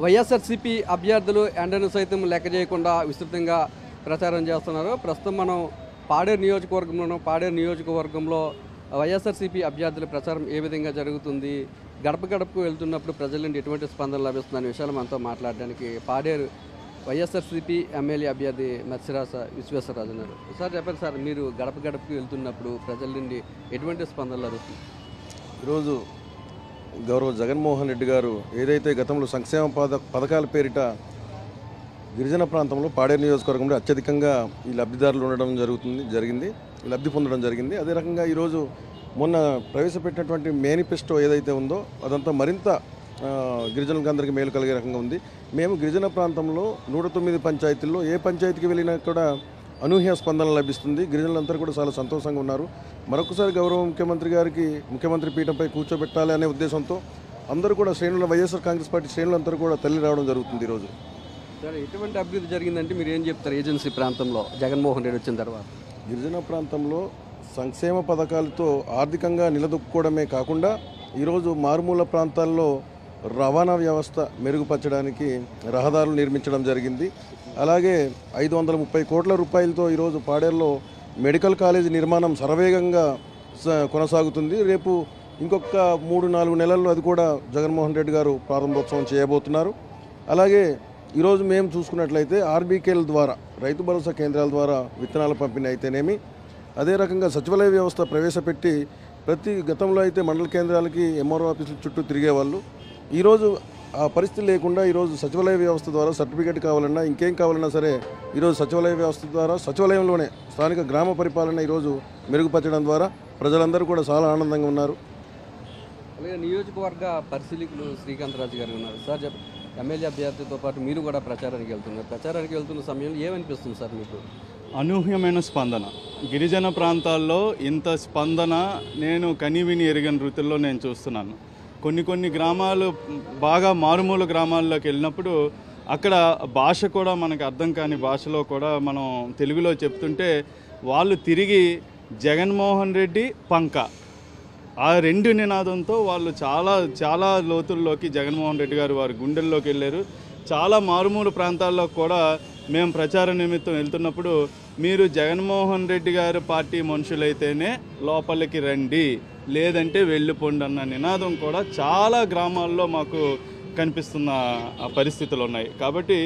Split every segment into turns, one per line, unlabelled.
వైఎస్ఆర్సీపీ అభ్యర్థులు ఎండను సైతం లెక్క చేయకుండా విస్తృతంగా ప్రచారం చేస్తున్నారు. ప్రస్తుతం మనం పాడేరు నియోజకవర్గంలో వైఎస్ఆర్సీపీ అభ్యర్థుల ప్రచారం ఏ విధంగా జరుగుతుంది, గడప గడపకు వెళ్తున్నప్పుడు ప్రజల నుండి ఎటువంటి స్పందన లభిస్తుందనే విషయాలు మనతో మాట్లాడడానికి పాడేరు వైఎస్ఆర్సీపీ ఎమ్మెల్యే అభ్యర్థి మత్స్యరాజ విశ్వేశ్వరరాజు ఉన్నారు. సార్ చెప్పండి సార్, మీరు గడప గడపకు వెళ్తున్నప్పుడు ప్రజల నుండి ఎటువంటి స్పందన లభిస్తుంది?
ఈరోజు గౌరవ జగన్మోహన్ రెడ్డి గారు ఏదైతే గతంలో సంక్షేమ పథకాల పేరిట గిరిజన ప్రాంతంలో పాడేరు నియోజకవర్గంలో అత్యధికంగా ఈ లబ్ధిదారులు ఉండడం జరిగింది లబ్ధి పొందడం జరిగింది. అదే రకంగా ఈరోజు మొన్న ప్రవేశపెట్టినటువంటి మేనిఫెస్టో ఏదైతే ఉందో అదంతా మరింత గిరిజనులకు అందరికీ మేలు కలిగే రకంగా ఉంది. మేము గిరిజన ప్రాంతంలో 109 పంచాయతీల్లో ఏ పంచాయతీకి వెళ్ళినా కూడా అనూహ్య స్పందన లభిస్తుంది. గిరిజనులందరూ కూడా చాలా సంతోషంగా ఉన్నారు. మరొకసారి గౌరవ ముఖ్యమంత్రి గారికి ముఖ్యమంత్రి పీఠంపై కూర్చోబెట్టాలి అనే ఉద్దేశంతో అందరూ కూడా వైఎస్ఆర్ కాంగ్రెస్ పార్టీ శ్రేణులందరూ కూడా తల్లి రావడం జరుగుతుంది. ఈరోజు
సరే, ఎటువంటి అభివృద్ధి జరిగిందంటే మీరు ఏం చెప్తారు? ఏజెన్సీ ప్రాంతంలో జగన్మోహన్ రెడ్డి వచ్చిన తర్వాత
గిరిజన ప్రాంతంలో సంక్షేమ పథకాలతో ఆర్థికంగా నిలదొక్కుకోవడమే కాకుండా ఈరోజు మారుమూల ప్రాంతాల్లో రవాణా వ్యవస్థ మెరుగుపరచడానికి రహదారులు నిర్మించడం జరిగింది. అలాగే 530 కోట్ల రూపాయలతో ఈరోజు పాడేరులో మెడికల్ కాలేజీ నిర్మాణం శరవేగంగా కొనసాగుతుంది. రేపు ఇంకొక 3-4 నెలల్లో అది కూడా జగన్మోహన్ రెడ్డి గారు ప్రారంభోత్సవం చేయబోతున్నారు. అలాగే ఈరోజు మేము చూసుకున్నట్లయితే ఆర్బీకేల ద్వారా రైతు భరోసా కేంద్రాల ద్వారా విత్తనాల పంపిణీ అయితేనేమి, అదే రకంగా సచివాలయ వ్యవస్థ ప్రవేశపెట్టి ప్రతి గతంలో అయితే మండల కేంద్రాలకి ఎంఆర్ఓ ఆఫీసుల చుట్టూ తిరిగేవాళ్ళు. ఈరోజు ఆ పరిస్థితి లేకుండా ఈరోజు సచివాలయ వ్యవస్థ ద్వారా సర్టిఫికేట్ కావాలన్నా ఇంకేం కావాలన్నా సరే ఈరోజు సచివాలయ వ్యవస్థ ద్వారా సచివాలయంలోనే స్థానిక గ్రామ పరిపాలన ఈరోజు మెరుగుపరచడం ద్వారా ప్రజలందరూ కూడా చాలా ఆనందంగా ఉన్నారు.
అలాగే నియోజకవర్గ పరిశీలకులు శ్రీకాంత్ రాజు గారు ఉన్నారు. సార్ ఎమ్మెల్యే అభ్యర్థితో పాటు మీరు కూడా ప్రచారానికి వెళ్తున్నారు. ప్రచారానికి వెళ్తున్న సమయంలో ఏమనిపిస్తుంది సార్ మీకు?
అనూహ్యమైన స్పందన. గిరిజన ప్రాంతాల్లో ఇంత స్పందన నేను కనివిని ఎరగని రీతిలో నేను చూస్తున్నాను. కొన్ని గ్రామాలు బాగా మారుమూల గ్రామాల్లోకి వెళ్ళినప్పుడు అక్కడ భాష కూడా మనకు అర్థం కాని భాషలో కూడా మనం తెలుగులో చెప్తుంటే వాళ్ళు తిరిగి జగన్మోహన్ రెడ్డి పంక ఆ 2 నినాదంతో వాళ్ళు చాలా లోతుల్లోకి జగన్మోహన్ రెడ్డి గారు వారి గుండెల్లోకి వెళ్ళారు. చాలా మారుమూల ప్రాంతాల్లో కూడా మేము ప్రచార నిమిత్తం వెళ్తున్నప్పుడు మీరు జగన్మోహన్ రెడ్డి గారి పార్టీ మనుషులైతేనే లోపలికి రండి, లేదంటే వెళ్ళిపోండి అన్న నినాదం కూడా చాలా గ్రామాల్లో మాకు కనిపిస్తున్న పరిస్థితులు ఉన్నాయి. కాబట్టి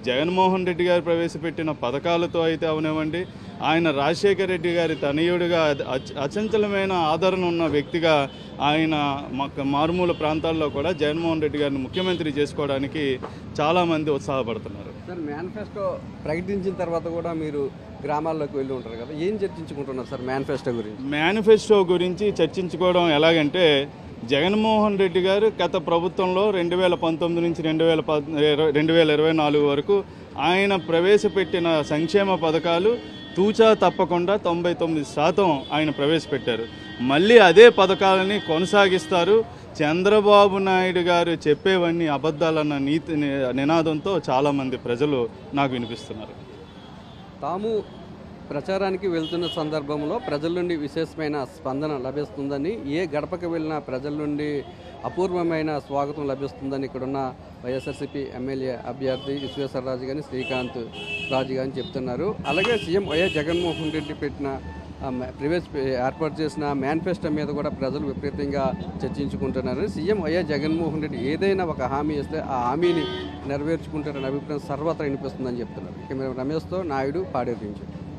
జగన్మోహన్ రెడ్డి గారు ప్రవేశపెట్టిన పథకాలతో అయితే అవనివ్వండి, ఆయన రాజశేఖర రెడ్డి గారి తనయుడిగా అచంచలమైన ఆదరణ ఉన్న వ్యక్తిగా ఆయన మారుమూల ప్రాంతాల్లో కూడా జగన్మోహన్ రెడ్డి గారిని ముఖ్యమంత్రి చేసుకోవడానికి చాలామంది ఉత్సాహపడుతున్నారు.
సార్, మేనిఫెస్టో ప్రకటించిన తర్వాత కూడా మీరు గ్రామాల్లోకి వెళ్ళి ఉంటారు కదా, ఏం చర్చించుకుంటున్నారు సార్ మేనిఫెస్టో గురించి?
చర్చించుకోవడం ఎలాగంటే జగన్మోహన్ రెడ్డి గారు గత ప్రభుత్వంలో 2019 నుంచి 2024 వరకు ఆయన ప్రవేశపెట్టిన సంక్షేమ పథకాలు తూచా తప్పకుండా 99% ఆయన ప్రవేశపెట్టారు. మళ్ళీ అదే పథకాలని కొనసాగిస్తారు. చంద్రబాబు నాయుడు గారు చెప్పేవన్నీ అబద్ధాలన్న నినాదంతో చాలామంది ప్రజలు నాకు వినిపిస్తున్నారు.
తాము ప్రచారానికి వెళ్తున్న సందర్భంలో ప్రజల నుండి విశేషమైన స్పందన లభిస్తుందని, ఏ గడపకు వెళ్ళినా ప్రజల నుండి అపూర్వమైన స్వాగతం లభిస్తుందని ఇక్కడున్న వైఎస్ఆర్సీపీ ఎమ్మెల్యే అభ్యర్థి విశ్వేశ్వరరాజు గారిని శ్రీకాంత్ రాజు గారిని చెప్తున్నారు. అలాగే సీఎం వైఎస్ జగన్మోహన్ రెడ్డి ఏర్పాటు చేసిన మేనిఫెస్టో మీద కూడా ప్రజలు విపరీతంగా చర్చించుకుంటున్నారు. సీఎం వైఎస్ జగన్మోహన్ రెడ్డి ఏదైనా ఒక హామీ ఇస్తే ఆ హామీని నెరవేర్చుకుంటారనే అభిప్రాయం సర్వత్రా వినిపిస్తుందని చెప్తున్నారు. కెమెరా రమేష్తో నాయుడు, పాడేరు నుంచి.